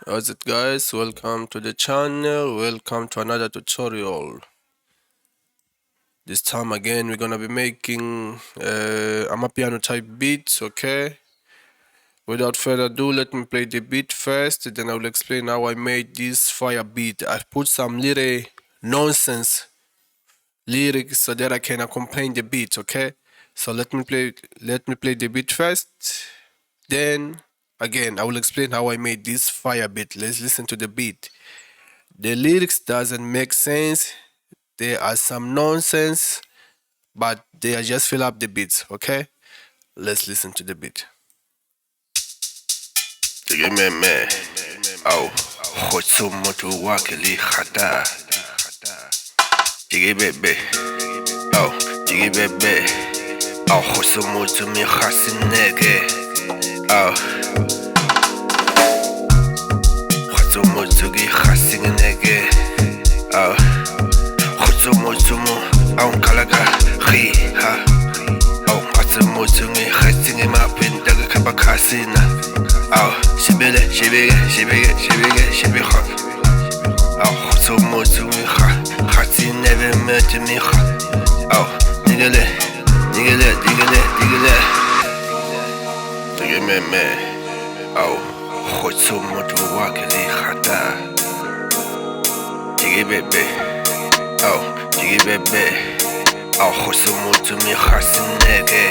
How's it guys? Welcome to the channel. Welcome to another tutorial. This time again we're gonna be making Amapiano type beats, okay? Without further ado, let me play the beat first, then I will explain how I made this fire beat. I've put some little nonsense lyrics so that I can accompany the beat, okay? So let me play the beat first. Then again I will explain how I made this fire beat. Let's listen to the beat. The lyrics doesn't make sense. There are some nonsense, but they are just fill up the beats, okay? Let's listen to the beat. Tegememe au khotso moto wake li khata. Tegebebe au tegebebe au khotso moto mi khasinege au khotso moto gi khasinege au khotso moto mo au kalaga ri ha au khotso moto mi khasinge mapinda ka khasina. Oh, shibele, shibege, shibege, shibege, shibiha. Oh, so much to me, Hati never met me. Oh, diggle, diggle, diggle, diggle. Diggle me. Oh, so much to walk in the hata. Diggle baby. Oh, diggle baby. Oh, so much to me, Hasinege.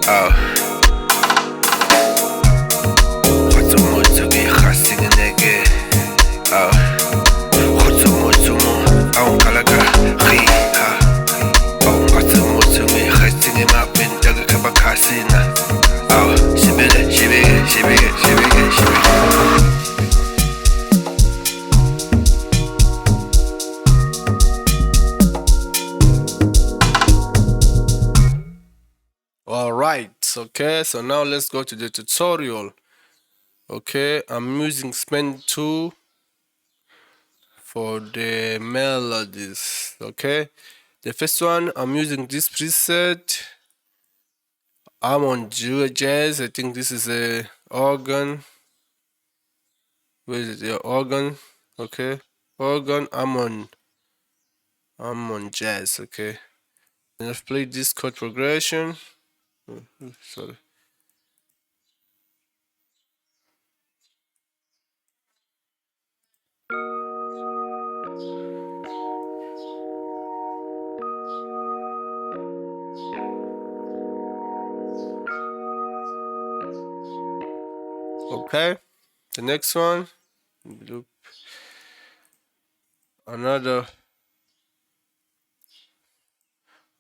Oh. Alright, okay, so now let's go to the tutorial. Okay, I'm using XPAND 2 for the melodies. Okay, the first one I'm using this preset. I'm on jazz. I think this is a organ. Where is the organ? Okay, organ. I'm on jazz. Okay, and I've played this chord progression. Sorry. Okay, the next one. Loop. Another.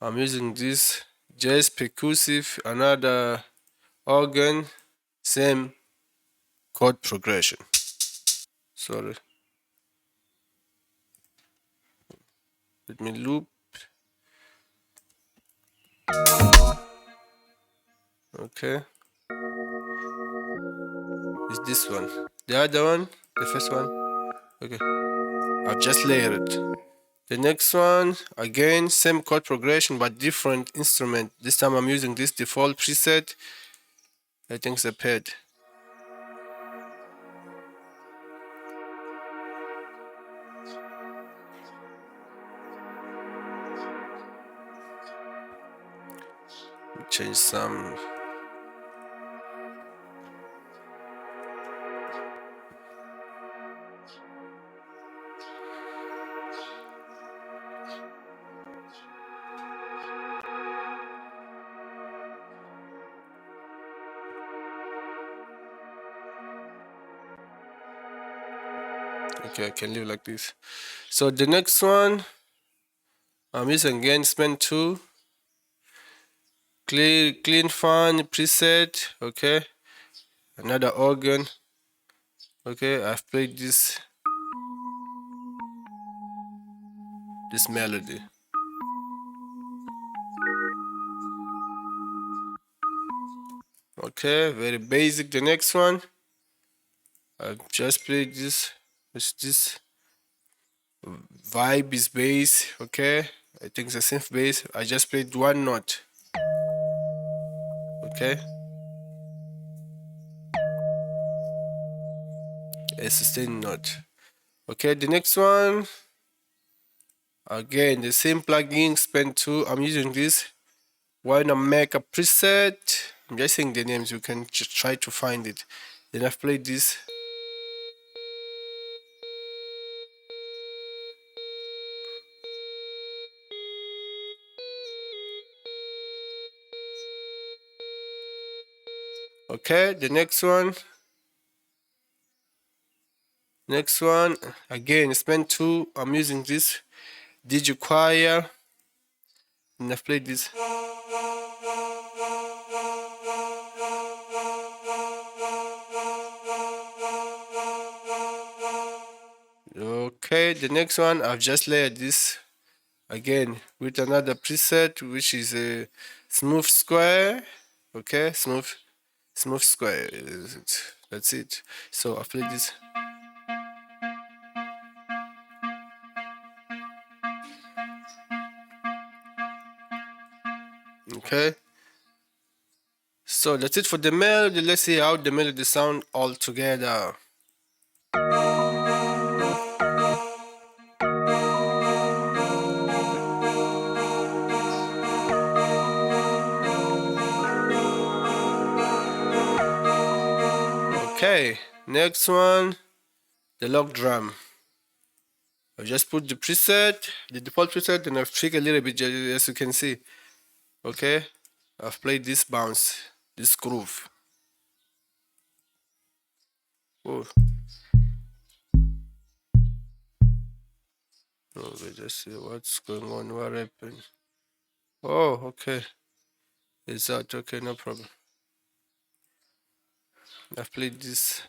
I'm using this jazz percussive. Another organ. Same chord progression. Sorry. Let me loop. Okay. Is this one. The other one, the first one. Okay. I've just layered it. The next one, again, same chord progression but different instrument. This time I'm using this default preset. I think it's a pad. Change some. Okay, I can leave like this. So the next one, I'm using again XPAND 2. Clean fun preset. Okay. Another organ. Okay, I've played this melody. Okay, very basic. The next one, I've just played this. This vibe is bass. Okay, I think it's a synth bass. I just played one note. Okay, a sustained note. Okay, the next one, again the same plugin, XPAND 2. I'm using this. When I make a preset, I'm just saying the names, you can just try to find it. Then I've played this. Okay, the next one, again XPAND 2. I'm using this DJ choir, and I've played this. Okay, the next one, I've just layered this again with another preset, which is a smooth square. Okay, smooth square. That's it. So I've played this. Okay, so that's it for the melody. Let's see how the melody sound all together. Okay, next one, the log drum. I've just put the preset, the default preset, and I've tweaked a little bit, as you can see. Okay, I've played this bounce, this groove. Oh, let's just see what's going on. What happened? Oh, okay. Is that okay? No problem. I've played this.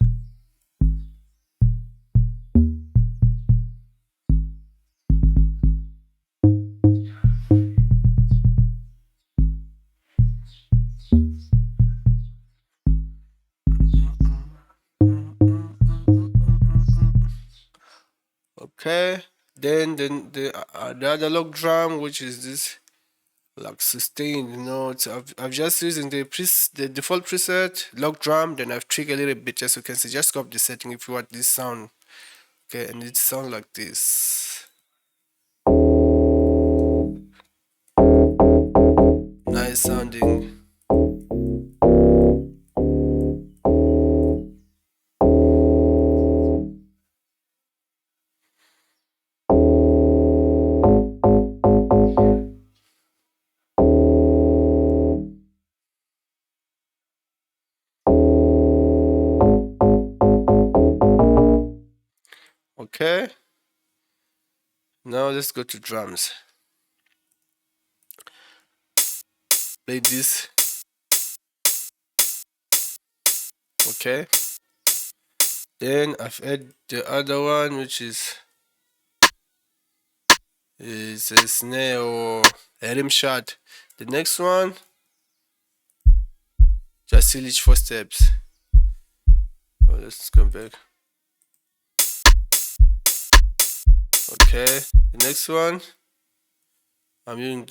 Okay. Then the other log drum, which is this like sustained notes. I've just using the default preset log drum. Then I've tweaked a little bit, as you can see. Just copy the setting if you want this sound. Okay, and it sounds like this. Nice sounding. Okay. Now let's go to drums. Play this. Okay. Then I've added the other one, which is a snare or a rim shot. The next one, just seal each 4 steps. Oh, let's come back. Okay. The next one, I'm using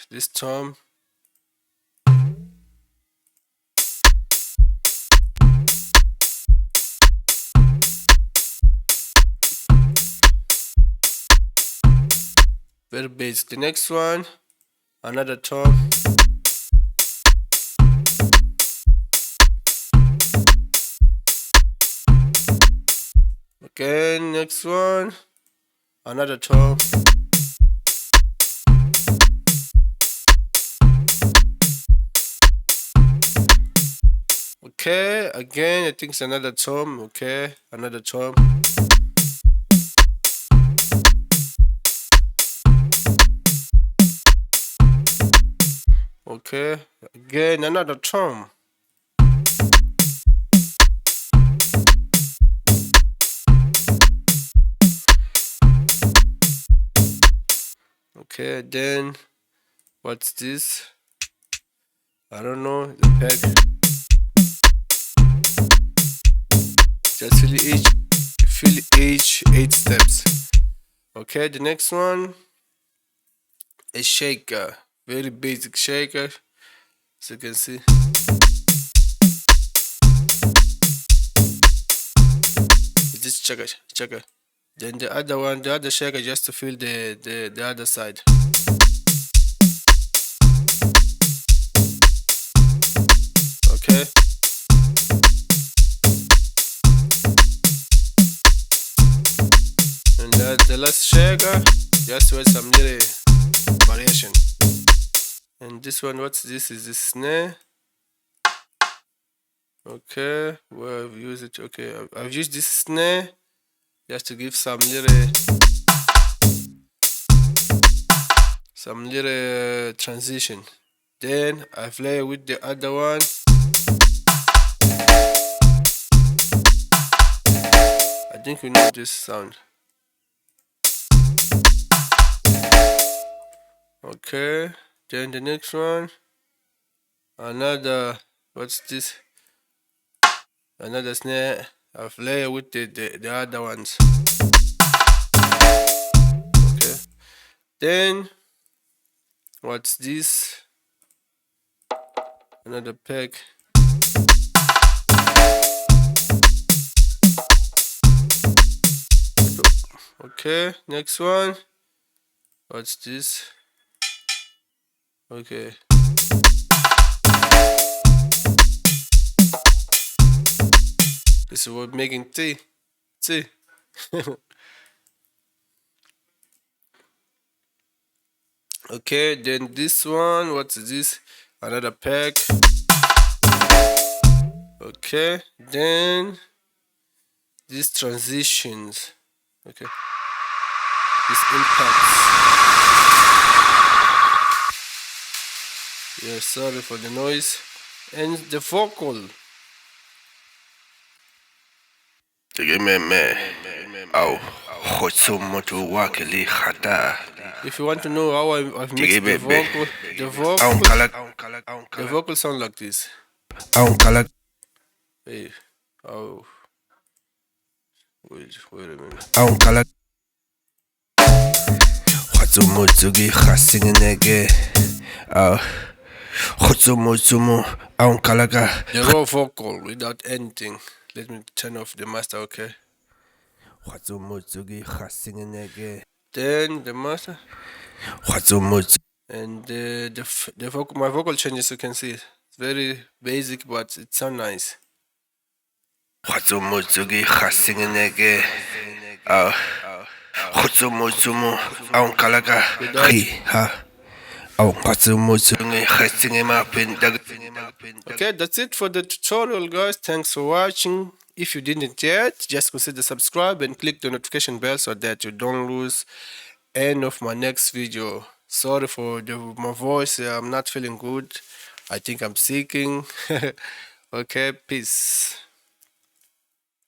this tom. Very basic. The next one, another tom. Okay, next one, another tom. Okay, again, I think it's another tom. Okay, another tom. Okay, again, another tom. Okay, then what's this? I don't know. The peg. Just fill each 8 steps. Okay, the next one, a shaker. Very basic shaker. So you can see. It's this checker, checker. Then the other one, the other shaker, just to feel the other side. Okay. And the last shaker, just with some little variation. And this one, what's this? Is this snare? Okay, well, I've used it. Okay, I've used this snare just to give some little transition. Then I play with the other one. I think we know this sound. Okay, then the next one, another, what's this? Another snare. I've layered with the other ones. Okay, then what's this? Another peg. Okay, next one. What's this? Okay. This is what making tea. Tea. Okay, then this one, what's this? Another peg. Okay, then these transitions. Okay. These impacts. Yeah, sorry for the noise. And the vocal. If you want to know how I've mixed the vocal sound like this. Hey, oh, wait a minute. The raw vocal without anything. Let me turn off the master, okay? Then the master. And the vocal, my vocal changes, you can see. It's very basic, but it sounds nice. Okay, that's it for the tutorial, guys. Thanks for watching. If you didn't yet, just consider subscribe and click the notification bell so that you don't lose any of my next video. Sorry for my voice. I'm not feeling good. I think I'm sicking. Okay, peace.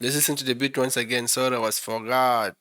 Let's listen to the beat once again. Sorry, I was forgot.